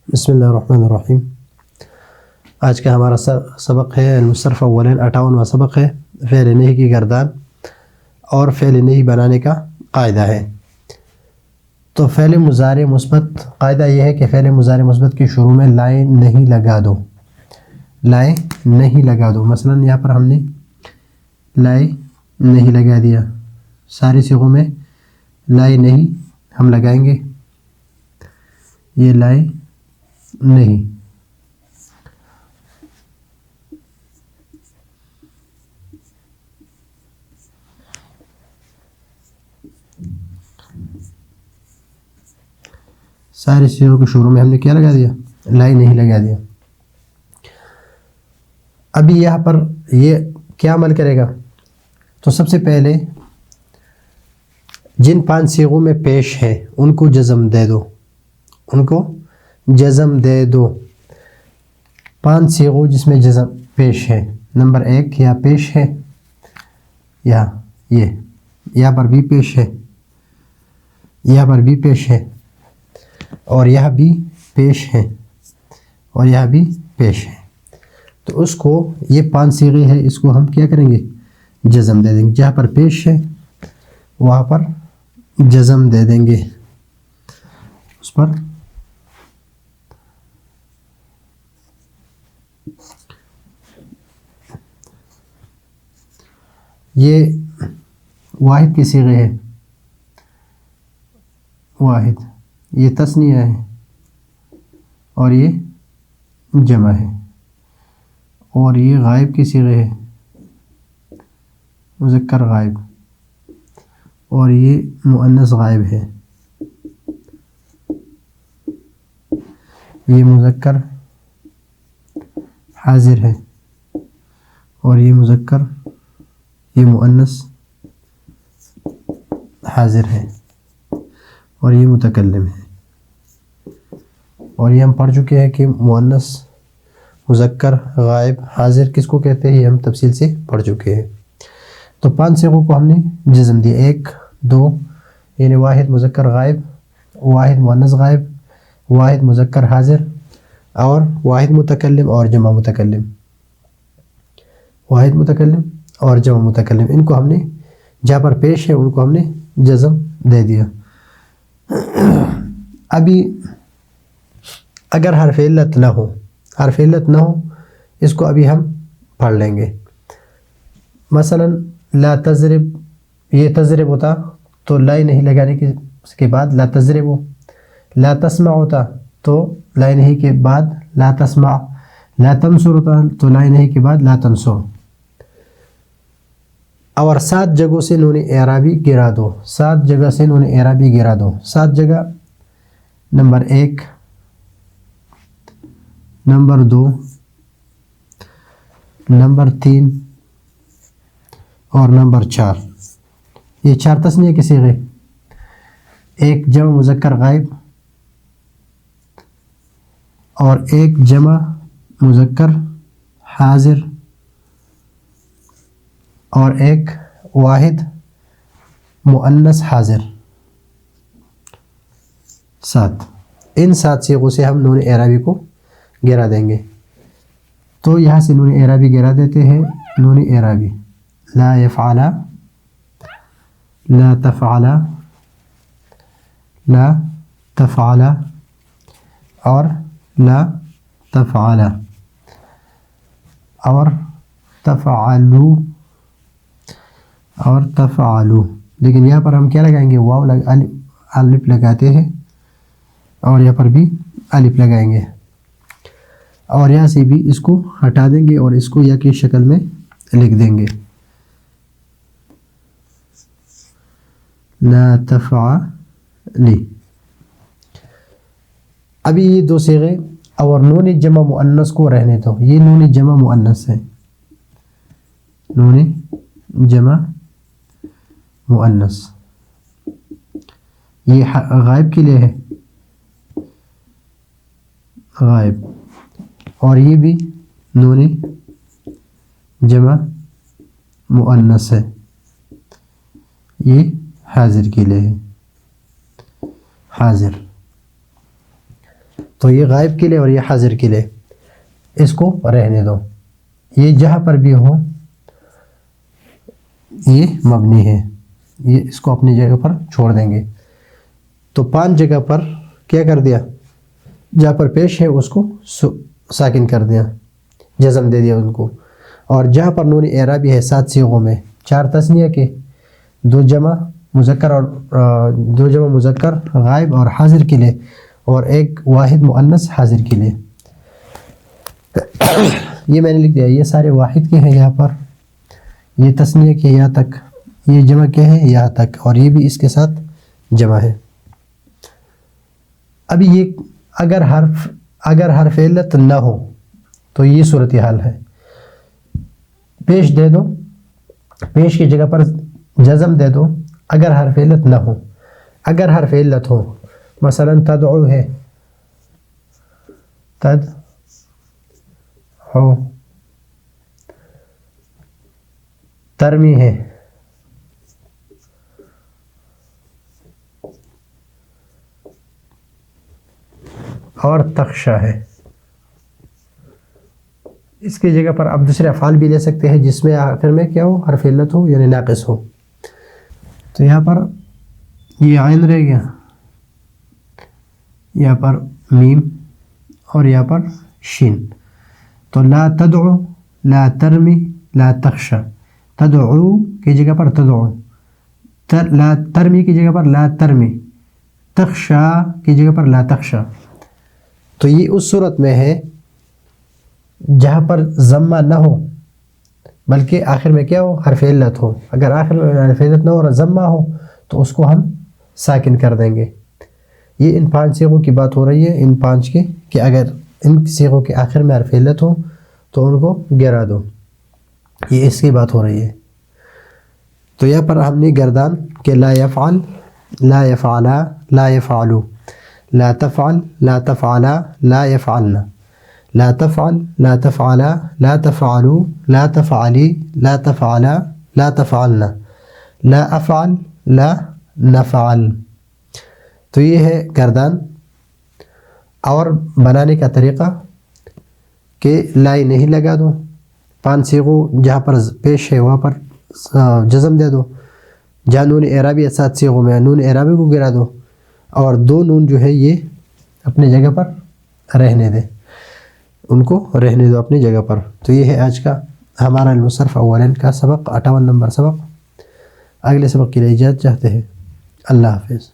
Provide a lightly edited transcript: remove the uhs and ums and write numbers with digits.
بسم اللہ الرحمن الرحیم۔ آج کا ہمارا سبق ہے المصرف اولین 58واں سبق ہے، فعل نہیں کی گردان اور فعل نہیں بنانے کا قاعدہ ہے۔ تو فعل مضارع مثبت قاعدہ یہ ہے کہ فعل مضارع مثبت کے شروع میں لائیں نہیں لگا دو، لائیں نہیں لگا دو۔ مثلا یہاں پر ہم نے لائیں نہیں لگا دیا، ساری صیغوں میں لائیں نہیں ہم لگائیں گے، یہ لائیں نہیں۔ سارے صیغوں کے شروع میں ہم نے کیا لگا دیا؟ لائیں نہیں لگا دیا۔ ابھی یہاں پر یہ کیا عمل کرے گا؟ تو سب سے پہلے جن 5 صیغوں میں پیش ہے ان کو جزم دے دو، ان کو جزم دے دو۔ 5 صیغوں جس میں جزم پیش ہے، نمبر 1 یہاں پیش ہے، یہاں پر بھی پیش ہے، یہاں پر بھی پیش ہے، اور یہاں بھی پیش ہے، اور یہاں بھی پیش ہے۔ تو اس کو یہ 5 صیغے ہیں، اس کو ہم کیا کریں گے؟ جزم دے دیں گے۔ جہاں پر پیش ہے وہاں پر جزم دے دیں گے، اس پر یہ واحد کی صیغے ہے، واحد یہ تثنیہ ہے اور یہ جمع ہے، اور یہ غائب کی صیغے ہے، مذکر غائب، اور یہ مؤنث غائب ہے، یہ مذکر حاضر ہے، اور یہ مذکر یہ مؤنث حاضر ہے، اور یہ متکلم ہے۔ اور یہ ہم پڑھ چکے ہیں کہ مؤنث مذکر غائب حاضر کس کو کہتے ہیں، یہ ہم تفصیل سے پڑھ چکے ہیں۔ تو 5 صیغوں کو ہم نے جزم دیا، 1 2 یعنی واحد مذکر غائب، واحد مؤنث غائب، واحد مذکر حاضر، اور واحد متکلم اور جمع متکلم، واحد متکلم اور جمع متکلم، ان کو ہم نے جہاں پر پیش ہے ان کو ہم نے جزم دے دیا۔ ابھی اگر حرف علت نہ ہو، حرف علت نہ ہو، اس کو ابھی ہم پڑھ لیں گے۔ مثلا لا تضرب، یہ تضرب ہوتا تو لائیں نہیں لگانے کے اس کے بعد لا تضرب، لا تسمع ہوتا تو لائیں نہیں کے بعد لا تسمع، لا تنصر ہوتا تو لائیں نہیں کے بعد لا تنصر۔ اور 7 جگہوں سے نون اعرابی گرا دو، 7 جگہ سے نون اعرابی گرا دو۔ 7 جگہ، نمبر 1، نمبر 2، نمبر 3 اور نمبر 4۔ یہ 4 تثنیہ کے صیغے، 1 جمع مذکر غائب، اور 1 جمع مذکر حاضر، اور 1 واحد مؤنث حاضر، 7۔ ان 7 صیغوں سے ہم نون اعرابی کو گرا دیں گے۔ تو یہاں سے نون اعرابی گرا دیتے ہیں، نون اعرابی لا يفعل، لا تفعل، لا تفعل، اور لا تفعل، اور تفعلوا، اور تفعلوا۔ لیکن یہاں پر ہم کیا لگائیں گے؟ واو الف لگاتے ہیں، اور یہاں پر بھی الف لگائیں گے، اور یہاں سے بھی اس کو ہٹا دیں گے اور اس کو یا کی شکل میں لکھ دیں گے، لا تفعلی۔ ابھی یہ 2 صیغے اور نون جمع مؤنث کو رہنے دو، یہ نون جمع مؤنث ہے، نون جمع مؤنث، یہ غائب کے لیے ہے، غائب، اور یہ بھی نون جمع مؤنث ہے، یہ حاضر کے لیے ہے، حاضر۔ تو یہ غائب کے لیے اور یہ حاضر کے لیے، اس کو رہنے دو، یہ جہاں پر بھی ہو یہ مبنی ہے، یہ اس کو اپنی جگہ پر چھوڑ دیں گے۔ تو 5 جگہ پر کیا کر دیا، جہاں پر پیش ہے اس کو ساکن کر دیا، جزم دے دیا ان کو، اور جہاں پر نون اعرابی ہے 7 صیغوں میں، 4 تثنیہ کے، 2 جمع مذکر غائب اور حاضر کے لیے، اور 1 واحد مؤنث حاضر کے لیے۔ یہ میں نے لکھ دیا، یہ سارے واحد کے ہیں یہاں پر، یہ تثنیہ کے یہاں تک، یہ جمع کے ہیں یہاں تک، اور یہ بھی اس کے ساتھ جمع ہے۔ ابھی یہ اگر حرف علت نہ ہو تو یہ صورتحال ہے، پیش دے دو، پیش کی جگہ پر جزم دے دو اگر حرف علت نہ ہو۔ اگر حرف علت ہو، مثلا تدعو ہے، تدعو، ترمی ہے، اور تخشا ہے، اس کی جگہ پر آپ دوسرے افعال بھی لے سکتے ہیں جس میں آخر میں کیا ہو، حرف علت ہو یعنی ناقص ہو۔ تو یہاں پر یہ عین رہ گیا، یہاں پر میم، اور یہاں پر شین۔ تو لا تدعو، لا ترمی، لا تخشا، تدعو کی جگہ پر تدعو، لا ترمی کی جگہ پر لا ترمی، تخشا کی جگہ پر لا تخشا۔ تو یہ اس صورت میں ہے جہاں پر ضمہ نہ ہو بلکہ آخر میں کیا ہو، حرف علت ہو۔ اگر آخر میں حرف علت نہ ہو اور ضمہ ہو تو اس کو ہم ساکن کر دیں گے۔ یہ ان 5 صیغوں کی بات ہو رہی ہے، ان 5 کی، کہ اگر ان صیغوں کے آخر میں حرف علت ہو تو ان کو گرا دو، یہ اس کی بات ہو رہی ہے۔ تو یہاں پر ہم نے گردان کہ لا یفعل، لا یفعلا، لا یفعلو، لا تفعل، لا تفعلا، لا یفعلنا، لا تفعل، لا تفعلا، لا تفعلو، لا تفعلی، لا تفعلا، لا تفعلنا، لا افعل، لا نفعل۔ تو یہ ہے گردان۔ اور بنانے کا طریقہ کہ لائی نہیں لگا دو، 5 صیغوں جہاں پر پیش ہے وہاں پر جزم دے دو، جہاں نون اعرابی 7 صیغوں میں نون اعرابی کو گرا دو، اور 2 نون جو ہے یہ اپنی جگہ پر رہنے دے، ان کو رہنے دو اپنی جگہ پر۔ تو یہ ہے آج کا ہمارا علم الصرف اولین کا سبق، 58 نمبر سبق۔ اگلے سبق کے لیے اجازت چاہتے ہیں، اللہ حافظ۔